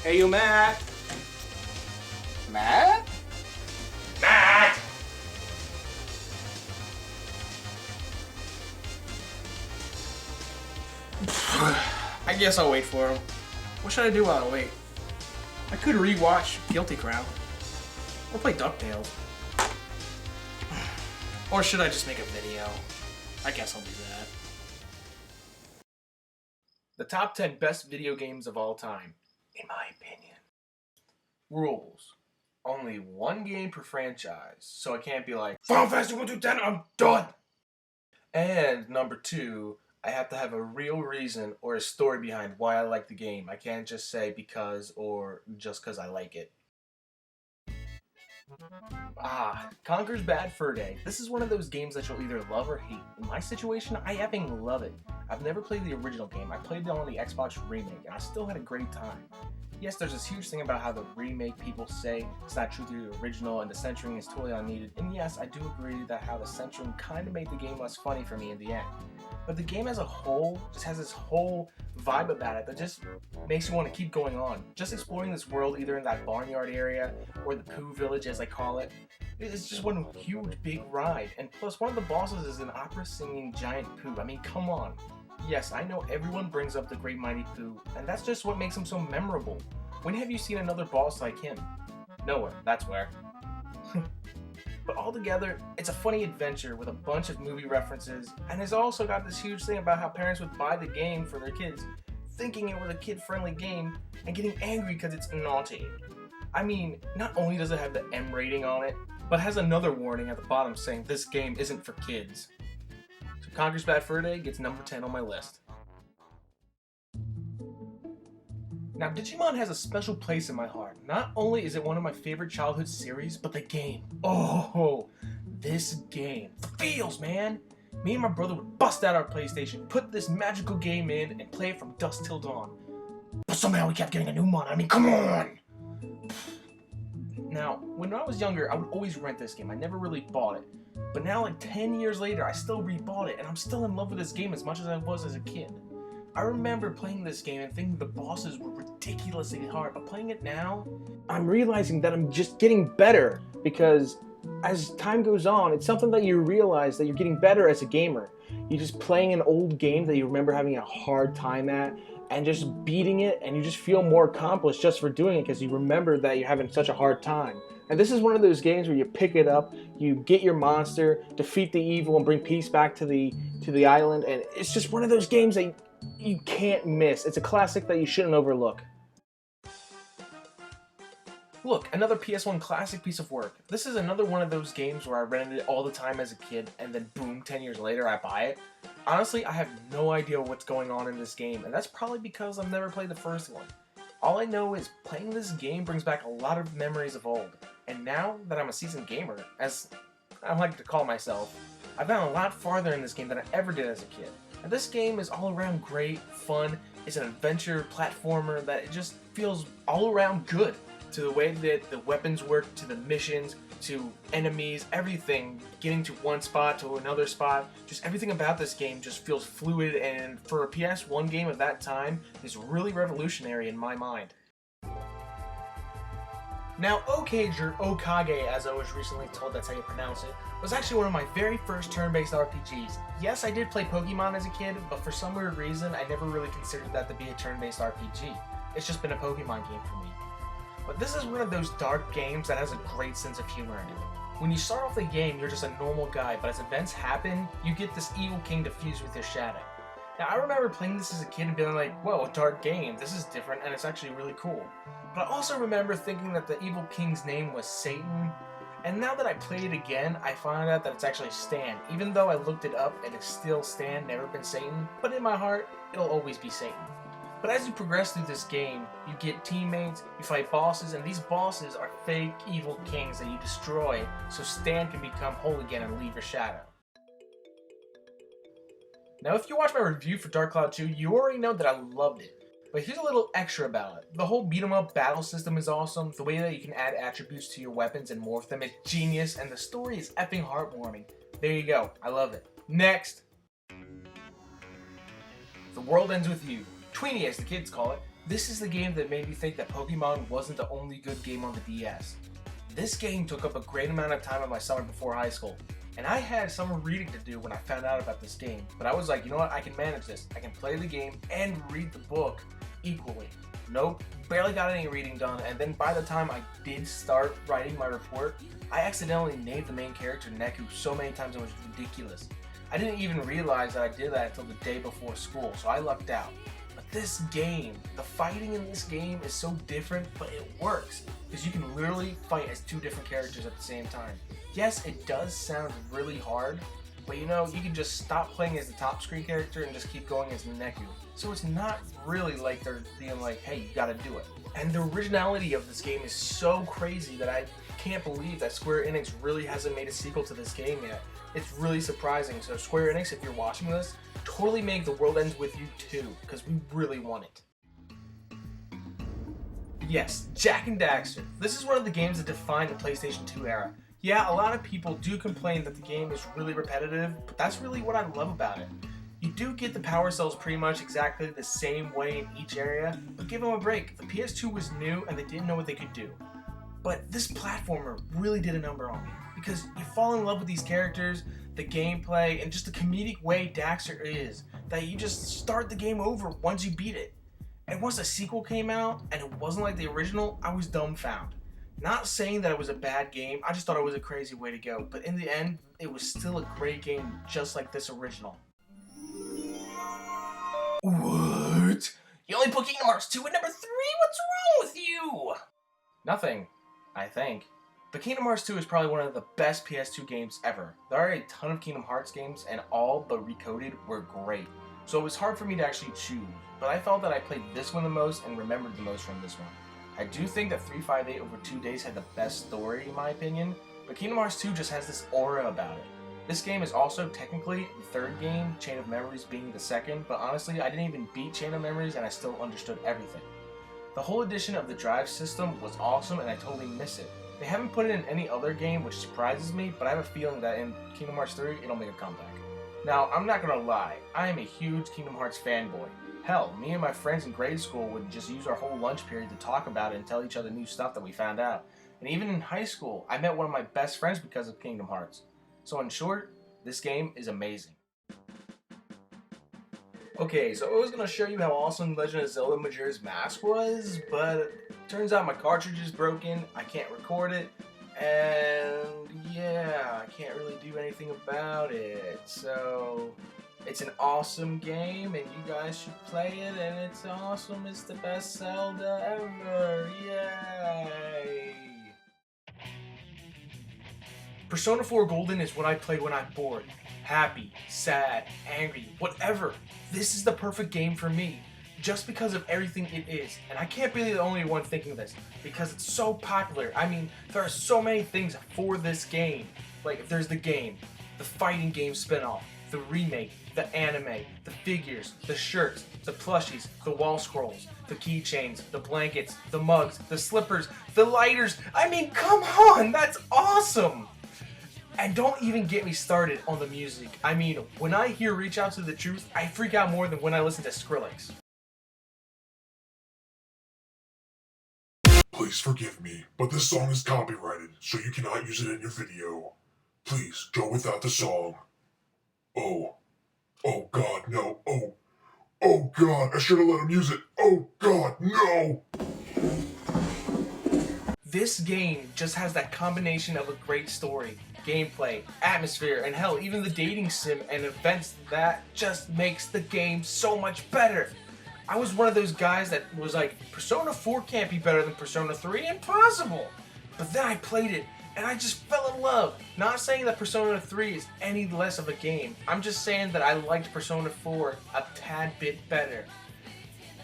Hey, you Matt? Matt? Matt! I guess I'll wait for him. What should I do while I wait? I could rewatch Guilty Crown. Or play DuckTales. Or should I just make a video? I guess I'll do that. The top 10 best video games of all time, in my opinion. Rules. Only one game per franchise, so I can't be like, Final Fantasy 1 through 10, I'm done! And number 2, I have to have a real reason or a story behind why I like the game. I can't just say because or just because I like it. Conker's Bad Fur Day. This is one of those games that you'll either love or hate. In my situation, I effing love it. I've never played the original game. I played it on the Xbox remake, and I still had a great time. Yes, there's this huge thing about how the remake people say it's not true to the original and the censoring is totally unneeded. And yes, I do agree that how the censoring kind of made the game less funny for me in the end. But the game as a whole just has this whole vibe about it that just makes you want to keep going on. Just exploring this world either in that barnyard area or the Pooh Village as I call it. It's just one huge big ride. And plus one of the bosses is an opera singing giant Pooh. I mean, come on. Yes, I know everyone brings up the Great Mighty Pooh, and that's just what makes him so memorable. When have you seen another boss like him? Nowhere, that's where. But altogether, it's a funny adventure with a bunch of movie references, and it's also got this huge thing about how parents would buy the game for their kids, thinking it was a kid-friendly game, and getting angry because it's naughty. I mean, not only does it have the M rating on it, but has another warning at the bottom saying this game isn't for kids. So Conker's Bad Fur Day gets number 10 on my list. Now, Digimon has a special place in my heart. Not only is it one of my favorite childhood series, but the game. Oh, this game. Feels, man! Me and my brother would bust out our PlayStation, put this magical game in, and play it from dusk till dawn. But somehow we kept getting a new mon. I mean, come on! Now, when I was younger, I would always rent this game. I never really bought it. But now, like 10 years later, I still rebought it, and I'm still in love with this game as much as I was as a kid. I remember playing this game and thinking the bosses were ridiculously hard, but playing it now, I'm realizing that I'm just getting better, because as time goes on, it's something that you realize that you're getting better as a gamer. You're just playing an old game that you remember having a hard time at, and just beating it, and you just feel more accomplished just for doing it because you remember that you're having such a hard time. And this is one of those games where you pick it up, you get your monster, defeat the evil, and bring peace back to the island, and it's just one of those games that you can't miss. It's a classic that you shouldn't overlook. Look, another PS1 classic piece of work. This is another one of those games where I rented it all the time as a kid, and then boom, 10 years later I buy it. Honestly, I have no idea what's going on in this game, and that's probably because I've never played the first one. All I know is playing this game brings back a lot of memories of old, and now that I'm a seasoned gamer, as I like to call myself, I've gone a lot farther in this game than I ever did as a kid. And this game is all around great, fun, it's an adventure platformer that it just feels all around good. To the way that the weapons work, to the missions, to enemies, everything, getting to one spot to another spot, just everything about this game just feels fluid, and for a PS1 game of that time, is really revolutionary in my mind. Now, Okage, or Okage as I was recently told that's how you pronounce it, was actually one of my very first turn-based RPGs. Yes, I did play Pokemon as a kid, but for some weird reason, I never really considered that to be a turn-based RPG. It's just been a Pokemon game for me. But this is one of those dark games that has a great sense of humor in it. When you start off the game, you're just a normal guy, but as events happen, you get this evil king to fuse with your shadow. Now, I remember playing this as a kid and being like, whoa, a dark game, this is different, and it's actually really cool. But I also remember thinking that the evil king's name was Satan, and now that I play it again, I find out that it's actually Stan. Even though I looked it up, and it's still Stan, never been Satan, but in my heart, it'll always be Satan. But as you progress through this game, you get teammates, you fight bosses, and these bosses are fake evil kings that you destroy so Stan can become whole again and leave your shadow. Now if you watched my review for Dark Cloud 2, you already know that I loved it. But here's a little extra about it. The whole beat 'em up battle system is awesome, the way that you can add attributes to your weapons and morph them is genius, and the story is effing heartwarming. There you go, I love it. Next! The World Ends With You. Tweenie as the kids call it. This is the game that made me think that Pokemon wasn't the only good game on the DS. This game took up a great amount of time of my summer before high school, and I had summer reading to do when I found out about this game, but I was like, you know what, I can manage this. I can play the game and read the book equally. Nope, barely got any reading done, and then by the time I did start writing my report, I accidentally named the main character Neku so many times it was ridiculous. I didn't even realize that I did that until the day before school, so I lucked out. But this game, the fighting in this game is so different, but it works, because you can literally fight as two different characters at the same time. Yes, it does sound really hard, but you know, you can just stop playing as the top screen character and just keep going as Neku. So it's not really like they're being like, hey, you gotta do it. And the originality of this game is so crazy that I can't believe that Square Enix really hasn't made a sequel to this game yet. It's really surprising. So Square Enix, if you're watching this, totally make The World Ends With You too, because we really want it. Yes, Jak and Daxter. This is one of the games that defined the PlayStation 2 era. Yeah, a lot of people do complain that the game is really repetitive, but that's really what I love about it. You do get the power cells pretty much exactly the same way in each area, but give them a break. The PS2 was new and they didn't know what they could do. But this platformer really did a number on me, because you fall in love with these characters, the gameplay, and just the comedic way Daxter is, that you just start the game over once you beat it. And once the sequel came out, and it wasn't like the original, I was dumbfounded. Not saying that it was a bad game, I just thought it was a crazy way to go, but in the end, it was still a great game just like this original. What? You only put Kingdom Hearts 2 at number 3? What's wrong with you? Nothing, I think. But Kingdom Hearts 2 is probably one of the best PS2 games ever. There are a ton of Kingdom Hearts games, and all but Recoded were great. So it was hard for me to actually choose, but I felt that I played this one the most and remembered the most from this one. I do think that 358 over 2 days had the best story in my opinion, but Kingdom Hearts 2 just has this aura about it. This game is also technically the third game, Chain of Memories being the second, but honestly I didn't even beat Chain of Memories and I still understood everything. The whole addition of the drive system was awesome and I totally miss it. They haven't put it in any other game, which surprises me, but I have a feeling that in Kingdom Hearts 3 it'll make a comeback. Now, I'm not gonna lie, I am a huge Kingdom Hearts fanboy. Hell, me and my friends in grade school would just use our whole lunch period to talk about it and tell each other new stuff that we found out. And even in high school, I met one of my best friends because of Kingdom Hearts. So in short, this game is amazing. Okay, so I was going to show you how awesome Legend of Zelda Majora's Mask was, but turns out my cartridge is broken, I can't record it, and yeah, I can't really do anything about it. So it's an awesome game, and you guys should play it, and it's awesome. It's the best Zelda ever. Yay! Persona 4 Golden is what I play when I'm bored. Happy, sad, angry, whatever. This is the perfect game for me, just because of everything it is. And I can't be the only one thinking this, because it's so popular. I mean, there are so many things for this game. Like, there's the game, the fighting game spin-off, the remake, the anime, the figures, the shirts, the plushies, the wall scrolls, the keychains, the blankets, the mugs, the slippers, the lighters. I mean, come on, that's awesome! And don't even get me started on the music. I mean, when I hear Reach Out to the Truth, I freak out more than when I listen to Skrillex. Please forgive me, but this song is copyrighted, so you cannot use it in your video. Please go without the song. Oh God, no. Oh God, I should have let him use it. Oh God, no! This game just has that combination of a great story, gameplay, atmosphere, and hell, even the dating sim and events that just makes the game so much better. I was one of those guys that was like, Persona 4 can't be better than Persona 3, impossible! But then I played it, and I just fell in love. Not saying that Persona 3 is any less of a game, I'm just saying that I liked Persona 4 a tad bit better.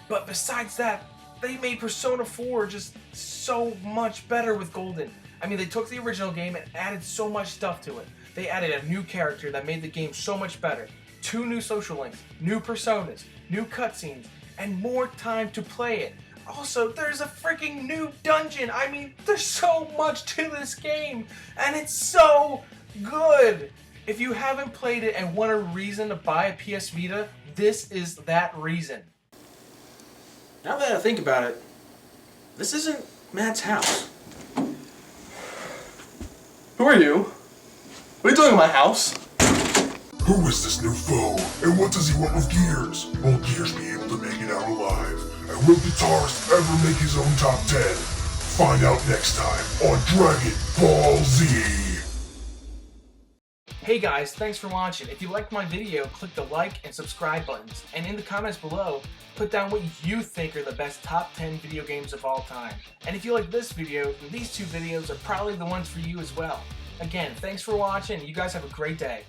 But besides that, they made Persona 4 just so much better with Golden. I mean, they took the original game and added so much stuff to it. They added a new character that made the game so much better. 2 new social links, new personas, new cutscenes, and more time to play it. Also, there's a freaking new dungeon. I mean, there's so much to this game, and it's so good. If you haven't played it and want a reason to buy a PS Vita, this is that reason. Now that I think about it, this isn't Matt's house. Who are you? What are you doing in my house? Who is this new foe, and what does he want with Gears? Will Gears be able to make it out alive? And will Guitarist ever make his own top 10? Find out next time on Dragon Ball Z. Hey guys, thanks for watching. If you liked my video, click the like and subscribe buttons. And in the comments below, put down what you think are the best top 10 video games of all time. And if you like this video, then these two videos are probably the ones for you as well. Again, thanks for watching. You guys have a great day.